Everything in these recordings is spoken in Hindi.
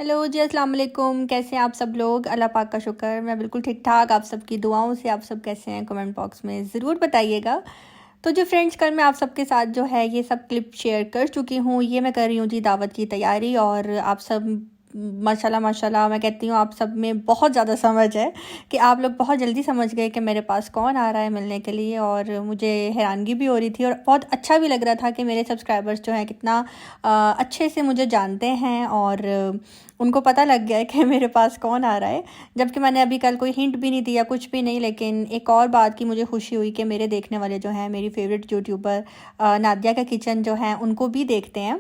हेलो जी, अस्सलाम वालेकुम। कैसे हैं आप सब लोग? अल्लाह पाक का शुक्र, मैं बिल्कुल ठीक ठाक। आप सबकी दुआओं से आप सब कैसे हैं? कमेंट बॉक्स में ज़रूर बताइएगा। तो जो फ्रेंड्स, कल मैं आप सबके साथ जो है ये सब क्लिप शेयर कर चुकी हूँ। ये मैं कर रही हूँ जी दावत की तैयारी, और आप सब माशाल्लाह माशाल्लाह, मैं कहती हूँ आप सब में बहुत ज़्यादा समझ है कि आप लोग बहुत जल्दी समझ गए कि मेरे पास कौन आ रहा है मिलने के लिए। और मुझे हैरानगी भी हो रही थी और बहुत अच्छा भी लग रहा था कि मेरे सब्सक्राइबर्स जो हैं कितना अच्छे से मुझे जानते हैं, और उनको पता लग गया है कि मेरे पास कौन आ रहा है। जबकि मैंने अभी कल कोई हिंट भी नहीं दिया, कुछ भी नहीं। लेकिन एक और बात की मुझे खुशी हुई कि मेरे देखने वाले जो हैं, मेरी फेवरेट यूट्यूबर नादिया का किचन जो है, उनको भी देखते हैं।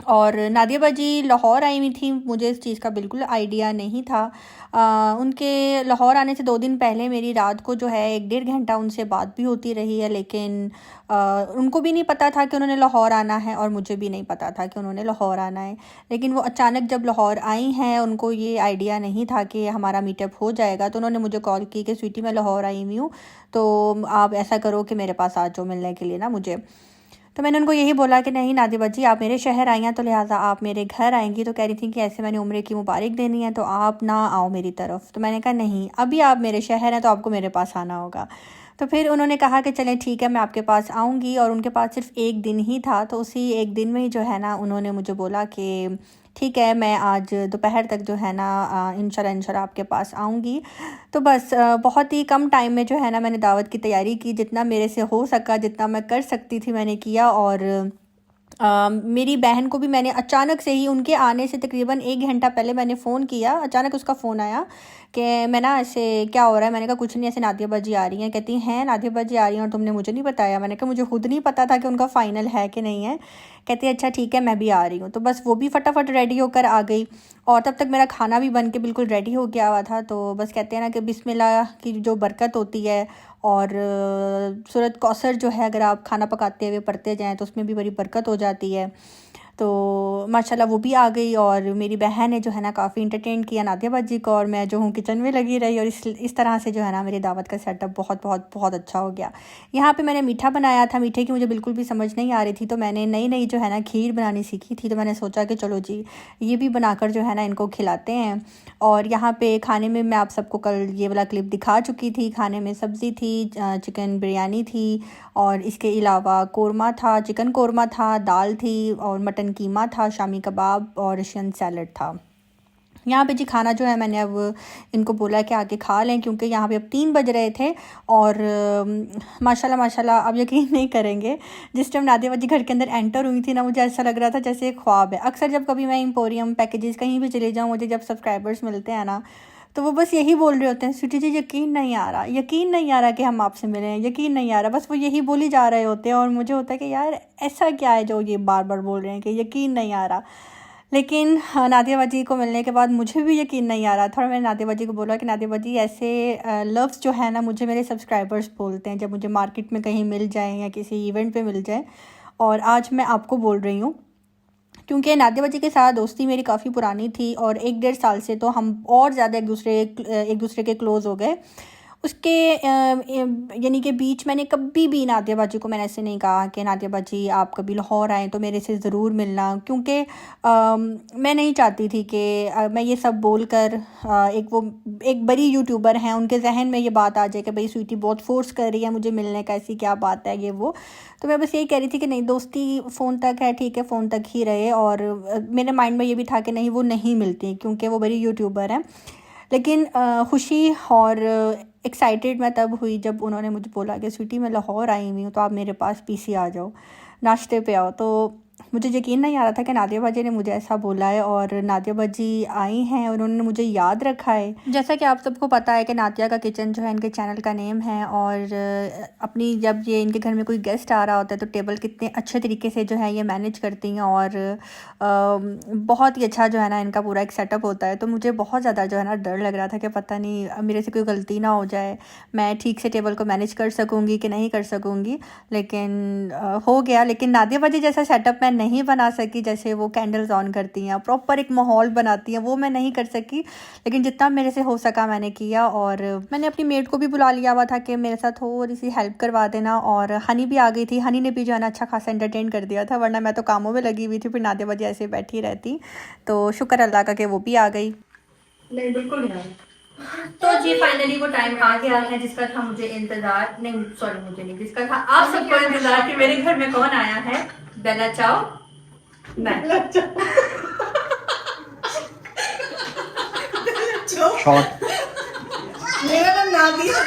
और नादिया बाजी लाहौर आई हुई थी, मुझे इस चीज़ का बिल्कुल आइडिया नहीं था। उनके लाहौर आने से 2 दिन पहले मेरी रात को जो है 1-1.5 घंटा उनसे बात भी होती रही है। लेकिन उनको भी नहीं पता था कि उन्होंने लाहौर आना है, और मुझे भी नहीं पता था कि उन्होंने लाहौर आना है। लेकिन वो अचानक जब लाहौर आई हैं, उनको ये आइडिया नहीं था कि हमारा मीटअप हो जाएगा। तो उन्होंने मुझे कॉल की कि स्वीटी, मैं लाहौर आई हुई हूँ, तो आप ऐसा करो कि मेरे पास आ जाओ मिलने के लिए ना मुझे। तो मैंने उनको यही बोला कि नहीं नादिया बाजी, आप मेरे शहर आई हैं तो लिहाजा आप मेरे घर आएंगी। तो कह रही थी कि ऐसे मैंने उम्रे की मुबारक देनी है, तो आप ना आओ मेरी तरफ। तो मैंने कहा नहीं, अभी आप मेरे शहर हैं तो आपको मेरे पास आना होगा। तो फिर उन्होंने कहा कि चलें ठीक है, मैं आपके पास आऊँगी। और उनके पास सिर्फ 1 दिन ही था, तो उसी 1 दिन में ही जो है ना, उन्होंने मुझे बोला कि ठीक है, मैं आज दोपहर तक जो है ना इंशाल्लाह आपके पास आऊँगी। तो बस बहुत ही कम टाइम में जो है ना, मैंने दावत की तैयारी की, जितना मेरे से हो सका, जितना मैं कर सकती थी मैंने किया। और मेरी बहन को भी मैंने अचानक से ही, उनके आने से तकरीबन 1 घंटा पहले मैंने फ़ोन किया। अचानक उसका फ़ोन आया कि मैं ना, ऐसे क्या हो रहा है? मैंने कहा कुछ नहीं, ऐसे नादिया बाजी आ रही हैं। कहती हैं नादिया बाजी आ रही हैं और तुमने मुझे नहीं बताया? मैंने कहा मुझे खुद नहीं पता था कि उनका फ़ाइनल है कि नहीं है। कहती है अच्छा ठीक है, मैं भी आ रही हूँ। तो बस वो भी फटाफट रेडी होकर आ गई, और तब तक मेरा खाना भी बन के बिल्कुल रेडी हो गया हुआ था। तो बस कहते हैं ना कि बिस्मिल्लाह की जो बरकत होती है, और सूरत कौसर जो है, अगर आप खाना पकाते हुए पढ़ते जाएँ तो उसमें भी बड़ी बरकत हो जाती है। तो माशाल्लाह वो भी आ गई, और मेरी बहन ने जो है ना काफ़ी इंटरटेन किया नादिया बाजी को, और मैं जो हूँ किचन में लगी रही। और इस तरह से जो है ना मेरी दावत का सेटअप बहुत बहुत बहुत अच्छा हो गया। यहाँ पे मैंने मीठा बनाया था। मीठे की मुझे बिल्कुल भी समझ नहीं आ रही थी, तो मैंने नई नई जो है ना खीर बनानी सीखी थी। तो मैंने सोचा कि चलो जी, ये भी बनाकर जो है ना इनको खिलाते हैं। और यहाँ पे खाने में मैं आप सबको कल ये वाला क्लिप दिखा चुकी थी। खाने में सब्ज़ी थी, चिकन बिरयानी थी, और इसके अलावा कोरमा था, चिकन कोरमा था, दाल थी, और मटन कीमा था, शामी कबाब और रशियन सैलड था। यहाँ पे जी खाना जो है, मैंने अब इनको बोला कि आके खा लें, क्योंकि यहाँ पे अब 3 बज रहे थे। और माशाल्लाह माशाल्लाह, आप यकीन नहीं करेंगे, जिस टाइम नादिया बाजी घर के अंदर एंटर हुई थी ना, मुझे ऐसा लग रहा था जैसे एक ख्वाब है। अक्सर जब कभी मैं एम्पोरियम पैकेजेस कहीं भी चले जाऊँ, मुझे जब सब्सक्राइबर्स मिलते हैं ना, तो वो बस यही बोल रहे होते हैं, स्वीटी जी यकीन नहीं आ रहा, यकीन नहीं आ रहा कि हम आपसे मिले हैं, यकीन नहीं आ रहा। बस वो यही बोली जा रहे होते हैं, और मुझे होता है कि यार ऐसा क्या है जो ये बार बार बोल रहे हैं कि यकीन नहीं आ रहा। लेकिन हाँ, नादिया बाजी को मिलने के बाद मुझे भी यकीन नहीं आ रहा था, और मैंने नादिया बाजी को बोला कि नादिया बाजी, ऐसे लफ्ज़ जो है ना मुझे मेरे सब्सक्राइबर्स बोलते हैं जब मुझे मार्केट में कहीं मिल जाएँ या किसी इवेंट पे मिल जाए, और आज मैं आपको बोल रही हूँ। क्योंकि नादिया बाजी के साथ दोस्ती मेरी काफ़ी पुरानी थी, और 1-1.5 साल से तो हम और ज़्यादा एक दूसरे के क्लोज़ हो गए। उसके यानी कि बीच मैंने कभी भी नादिया बाजी को मैंने ऐसे नहीं कहा कि नादिया बाजी आप कभी लाहौर आएँ तो मेरे से ज़रूर मिलना, क्योंकि मैं नहीं चाहती थी कि मैं ये सब बोलकर एक बड़ी यूट्यूबर हैं, उनके जहन में ये बात आ जाए कि भाई स्वीटी बहुत फोर्स कर रही है मुझे मिलने का, ऐसी क्या बात है ये वो। तो मैं बस यही कह रही थी कि नहीं, दोस्ती फ़ोन तक है, ठीक है फ़ोन तक ही रहे। और मेरे माइंड में ये भी था कि नहीं, वो नहीं मिलती क्योंकि वो बड़ी यूट्यूबर हैं। लेकिन खुशी और एक्साइटेड मैं तब हुई जब उन्होंने मुझे बोला कि स्वीटी, मैं लाहौर आई हुई हूँ, तो आप मेरे पास पीसी आ जाओ, नाश्ते पे आओ। तो मुझे यकीन नहीं आ रहा था कि नादिया बाजी ने मुझे ऐसा बोला है, और नादिया बाजी आई हैं और उन्होंने मुझे याद रखा है। जैसा कि आप सबको पता है कि नादिया का किचन जो है इनके चैनल का नेम है, और अपनी जब ये इनके घर में कोई गेस्ट आ रहा होता है तो टेबल कितने अच्छे तरीके से जो है ये मैनेज करती हैं, और बहुत ही अच्छा जो है ना इनका पूरा एक सेटअप होता है। तो मुझे बहुत ज़्यादा जो है ना डर लग रहा था कि पता नहीं मेरे से कोई गलती ना हो जाए, मैं ठीक से टेबल को मैनेज कर सकूँगी कि नहीं कर सकूँगी। लेकिन हो गया। लेकिन नादिया बाजी जैसा सेटअप मैं नहीं बना सकी, जैसे वो कैंडल्स ऑन करती हैं, प्रॉपर एक माहौल बनाती हैं, वो मैं नहीं कर सकी, लेकिन जितना मेरे से हो सका मैंने किया। और मैंने अपनी मेड को भी बुला लिया हुआ था कि मेरे साथ थोड़ी सी हेल्प करवा देना। और हनी भी आ गई थी, हनी ने भी जो है ना अच्छा खासा एंटरटेन कर दिया था, वरना मैं तो कामों में लगी हुई थी, फिर नादिया बाजी ऐसे बैठी रहती। तो शुक्र अल्लाह का कि वो भी आ गई। नहीं बिल्कुल नहीं। तो जी फाइनली वो टाइम आ गया है जिसका था मुझे इंतजार, नहीं सॉरी मुझे नहीं, जिसका था आप सबको इंतजार कि मेरे घर में कौन आया है। बेला चाओ, मैं शॉर्ट मेरा नाम नादिया।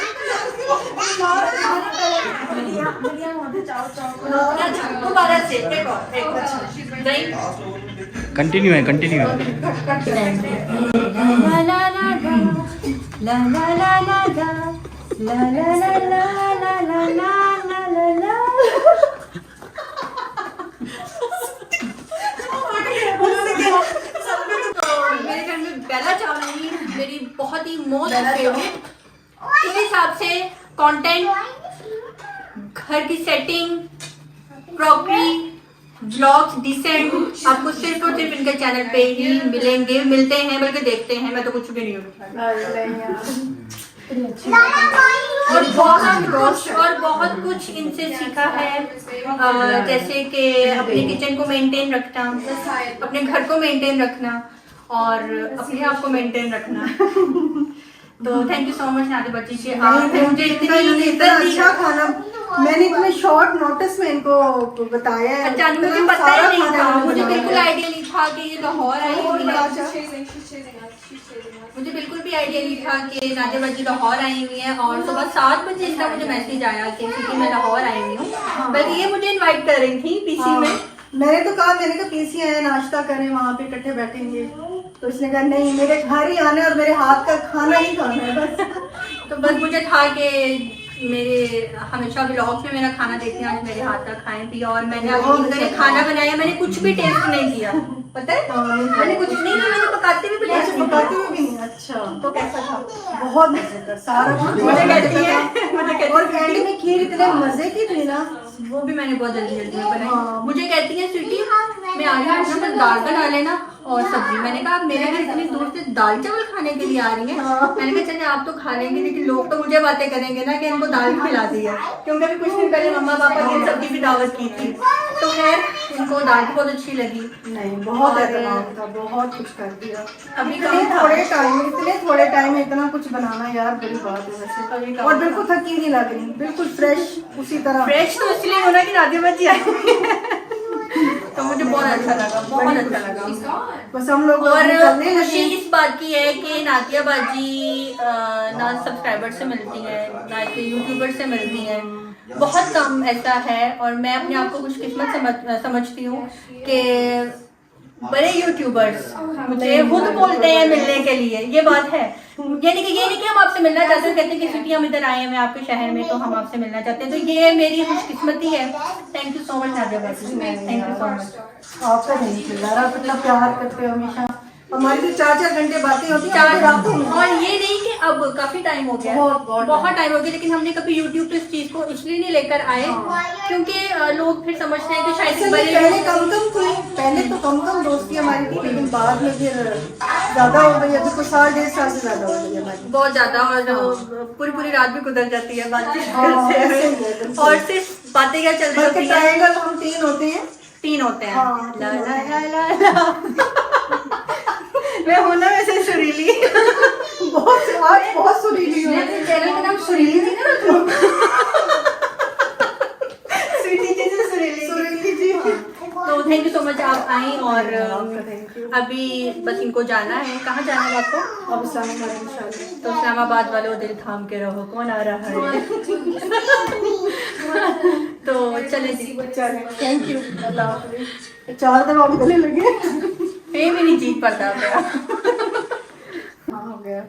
दोबारा से एक और कंटिन्यू है, कंटिन्यू है। ला ला ला ला ला ला ला ला ला ला ला ला ला ला ला ला। मेरे घर में बेला चाव नहीं, मेरी बहुत ही मोस्ट फेवरेट, इस हिसाब से कंटेंट, घर की सेटिंग, क्रॉकरी, व्लॉग्स डिसेंट आपको सिर्फ और सिर्फ इनके चैनल पे ही मिलेंगे, मिलते हैं बल्कि देखते हैं। मैं तो कुछ भी नहीं हूँ। और बहुत कुछ इनसे सीखा है, जैसे कि अपने किचन को मेंटेन रखना, अपने घर को मेंटेन रखना और अपने आप को मेंटेन रखना। तो thank you so much Nadia बाजी कि आपने मुझे इतना अच्छा खाना, मैंने इतने शॉर्ट नोटिस में इनको बताया है। अच्छा मुझे पता ही नहीं था, मुझे बिल्कुल आइडिया नहीं था कि ये लाहौर आई हुई है। मुझे बिल्कुल भी आइडिया नहीं था कि नादिया बाजी लाहौर आई हुई है। और सुबह 7 बजे इनका मुझे मैसेज आया कि मैं लाहौर आई हुई हूँ, बल्कि ये मुझे इनवाइट कर रही थी पीसी में। मैंने तो कहा, मैंने कहा पीसी आए नाश्ता करें, वहाँ पे इकट्ठे बैठेंगे। तो इसने कहा नहीं, मेरे घर ही आना है और मेरे हाथ का खाना ही खाना है बस। तो बस मुझे था कि मेरे हमेशा व्लॉग्स में मेरा खाना देखते हैं, आज मेरे हाथ का खाएं पिए। और मैंने खाना बनाया, मैंने कुछ भी टेस्ट नहीं किया, पता है मैंने कुछ नहीं, मैंने पकाते भी टेस्ट नहीं, पकाते हुए भी नहीं। अच्छा तो कैसा था? बहुत मजेदार सारा कुछ। मुझे कहती है और कैंडी में खीर इतने मजे की थी ना, वो भी मैंने बहुत जल्दी जल्दी में बनाई। मुझे कहती है स्वीटी मैं आ रही हूँ, बस दाल बना लेना और सब्जी। मैंने कहा आप मेरे घर इतनी दूर से दाल चावल खाने के लिए आ रही हैं। मैंने कहा चलिए आप तो खा लेंगे, लेकिन लोग तो मुझे बातें करेंगे ना कि इनको दाल खिला दी है, क्योंकि अभी कुछ दिन पहले मम्मा पापा की सब्जी की दावत की थी। तो खैर इनको दाल भी बहुत अच्छी लगी। नहीं बहुत एहतराम था, बहुत कुछ कर दिया। अभी इतने थोड़े टाइम में इतना कुछ बनाना यार बड़ी बात है वैसे। और बिल्कुल थकी नहीं लग रही, बिल्कुल फ्रेश उसी तरह। फ्रेश तो इसलिए होना कि नादिया बाजी आई तो मुझे बहुत अच्छा लगा, बहुत अच्छा लगा। बस हम लोग और चलने खुशी लगे। इस बात की है कि नादिया बाजी ना सब्सक्राइबर से मिलती है ना कि यूट्यूबर से मिलती है, बहुत कम ऐसा है। और मैं अपने आप को खुशकिस्मत समझती हूँ कि बड़े यूट्यूबर्स मुझे खुद बोलते हैं मिलने के लिए, ये बात है। ये नहीं कि हम आपसे मिलना चाहते हैं, कहते हैं कि स्वीटी हम इधर आए हैं मैं आपके शहर में तो हम आपसे मिलना चाहते हैं, तो ये मेरी खुशकिस्मती है। Thank you so much Nadia बाजी, थैंक यू सो मच। आपका नहीं चल रहा, आप इतना प्यार करते हो हमेशा। हमारी तो 4-4 घंटे बातें होती हैं। और ये नहीं कि अब काफी टाइम हो गया, बहुत टाइम हो गया, लेकिन हमने कभी YouTube पे इस चीज को इसलिए नहीं लेकर आए क्योंकि लोग फिर समझते हैं कि शायद पहले तो कम दोस्ती हमारी थी, लेकिन बाद में फिर ज्यादा हो गई। अभी कुछ 1.5 साल से ज्यादा हो गई हमारी, बहुत ज्यादा। और पूरी रात भी गुजर जाती है बातचीत करते, और सिर्फ बातें क्या चल रही है। हम 3 होते हैं, 3 होते हैं। हाँ, ला ला ला ला ला। मैं हूं ना वैसे सुरीली, बहुत सुरीली हो। चैनल का नाम सुरीली थी ना, स्वीटी जी से सुरीली जी। तो थैंक यू सो मच आप आई। और अभी बस इनको जाना है, कहाँ जाना है आपको? अब इंशाल्लाह। तो इस्लामाबाद वालों दिल थाम के रहो, कौन आ रहा है? तो चले जी, थैंक यू, अल्लाह हाफिज़। 4 दफा हम गले लगे, ये भी नहीं जीत पाता मेरा। हो गया।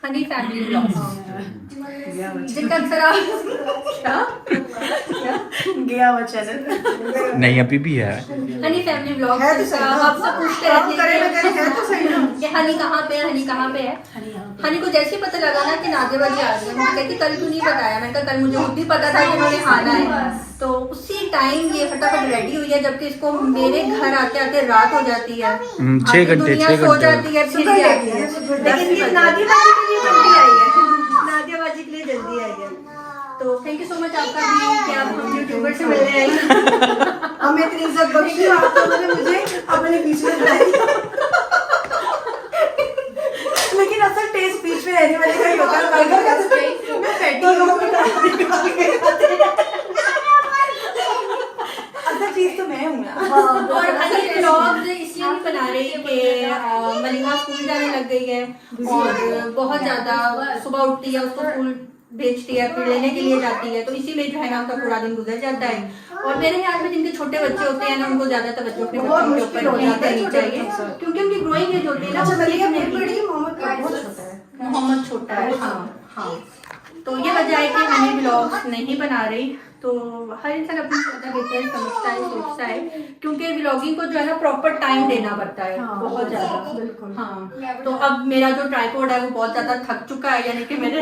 हनी फैमिली ब्लॉग जिनका अक्सर आप गया वो चैनल नहीं अभी भी है। हनी फैमिली ब्लॉग है तो सही ना? आप सब पूछते रहते हैं है तो सही ना? कि हनी कहाँ पे है, हनी कहाँ पे है। हनी को जैसे ही पता लगा ना कि नादिया बाजी आ रही है, मुझे कहती कल क्यों नहीं बताया। मैंने कहा कल मुझे खुद भी पता था कि उन्होंने आना है, तो उसी टाइम ये फटाफट रेडी हुई है, जबकि इसको मेरे घर आते आते रात हो जाती है। 6 घंटे दुनिया 6 सो घंटे जाती है, फिर ये आती है। लेकिन ये नादिया बाजी के लिए जल्दी आई है, नादिया बाजी के लिए जल्दी आई है। तो थैंक यू सो मच आपका भी कि आप यूट्यूबर से मिलने आई। हमें इतनी इज्जत बख्शी आपने मुझे अपने बीच में लाई। लेकिन असल टेस्ट बीच में रहने वाले का ही होता है। बर्गर का तो टेस्ट मैं फैटी हूं। असल चीज तो मैं हूं ना। और अभी व्लॉग इसलिए नहीं बना रही कि मलिहा स्कूल जाने लग गई है और बहुत ज्यादा सुबह उठती है, उसको स्कूल भेजती है, फिर लेने के लिए जाती है, तो इसी में जो है ना उसका पूरा दिन गुजर जाता है। और मेरे ख्याल में जिनके छोटे बच्चे होते हैं ना, उनको ज्यादा तवज्जो अपने बच्चों के ऊपर नहीं देनी चाहिए, क्योंकि उनकी ग्रोइंग एज होती है ना। मोहम्मद छोटा है। हाँ हाँ, तो ये वजह है कि मैं व्लॉग्स नहीं बना रही। तो हर इंसान अपनी ज़्यादा बेहतर समझता है, सोचता है, क्योंकि व्लॉगिंग को जो है ना प्रॉपर टाइम देना पड़ता है। हाँ, बहुत ज़्यादा। बिल्कुल। हाँ, तो अब मेरा जो ट्राइपॉड है वो बहुत ज़्यादा थक चुका है, यानी कि मेरे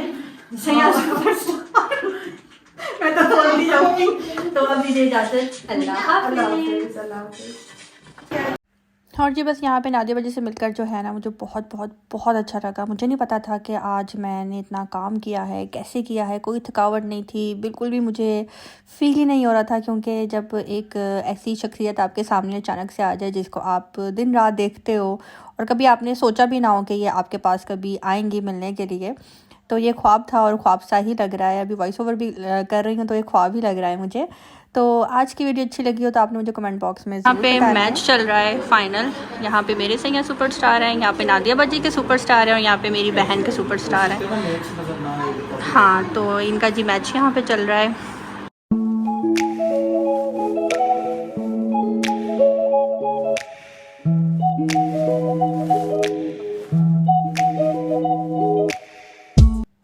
मैं तो बोल नहीं जाऊंगी। तो अब मुझे इजाज़त, अल्लाह हाफ़िज़। और जी बस यहाँ पे नादिया बाजी से मिलकर जो है ना मुझे बहुत बहुत बहुत अच्छा लगा। मुझे नहीं पता था कि आज मैंने इतना काम किया है, कैसे किया है, कोई थकावट नहीं थी, बिल्कुल भी मुझे फील ही नहीं हो रहा था। क्योंकि जब एक ऐसी शख्सियत आपके सामने अचानक से आ जाए जिसको आप दिन रात देखते हो और कभी आपने सोचा भी ना हो कि ये आपके पास कभी आएंगी मिलने के लिए, तो ये ख्वाब था और ख्वाब सा ही लग रहा है। अभी वॉइस ओवर भी कर रही हूँ तो ये ख्वाब ही लग रहा है मुझे। तो आज की वीडियो अच्छी लगी हो तो आपने मुझे कमेंट बॉक्स में यहाँ पे मैच चल रहा है फाइनल। यहाँ पे मेरे सैया सुपरस्टार हैं, यहाँ पे नादिया बाजी के सुपरस्टार हैं और यहाँ पे मेरी बहन के सुपरस्टार हैं। हाँ, तो इनका जी मैच यहाँ पे चल रहा है।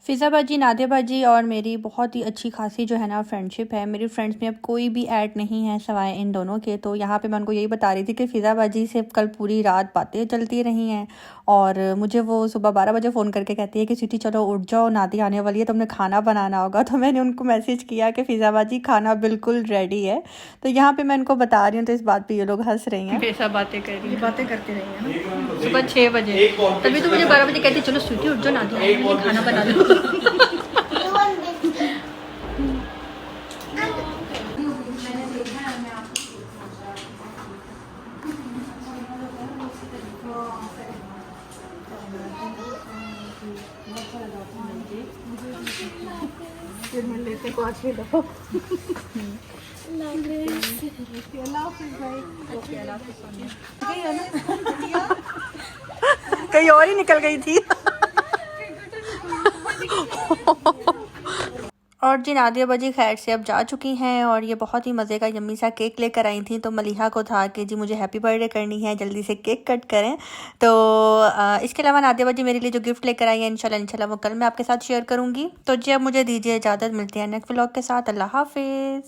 फ़िज़ा बाजी, नादिया बाजी और मेरी बहुत ही अच्छी खासी जो है ना फ्रेंडशिप है। मेरी फ्रेंड्स में अब कोई भी ऐड नहीं है सिवाय इन दोनों के। तो यहाँ पे मैं उनको यही बता रही थी कि फ़िज़ा बाजी से कल पूरी रात बातें चलती रही हैं और मुझे वो सुबह 12 बजे फ़ोन करके कहती है कि स्वीटी चलो उठ जाओ, नादिया आने वाली है, तुमने खाना बनाना होगा। तो मैंने उनको मैसेज किया कि फ़िज़ा बाजी खाना बिल्कुल रेडी है। तो यहाँ पर मैं इनको बता रही हूँ तो इस बात पर ये लोग हंस रही हैं। बेसा बातें कर रही हैं, बातें करती रही हैं सुबह 6 बजे। तभी तो मुझे 12 बजे कहती चलो स्वीटी उठ जाओ, नादिया खाना बना लो। फिर मिल लेते को आज दफा। कहीं और ही निकल गई थी। और जी नादिया बाजी खैर से अब जा चुकी हैं और ये बहुत ही मज़े का यम्मी सा केक लेकर आई थी। तो मलिहा को था कि जी मुझे हैप्पी बर्थडे करनी है, जल्दी से केक कट करें। तो इसके अलावा नादिया बाजी मेरे लिए जो गिफ्ट लेकर आई है इंशाल्लाह वो कल मैं आपके साथ शेयर करूँगी। तो जी अब मुझे दीजिए इजाज़त, मिलते हैं नेक्स्ट व्लॉग के साथ। अल्लाह हाफिज़।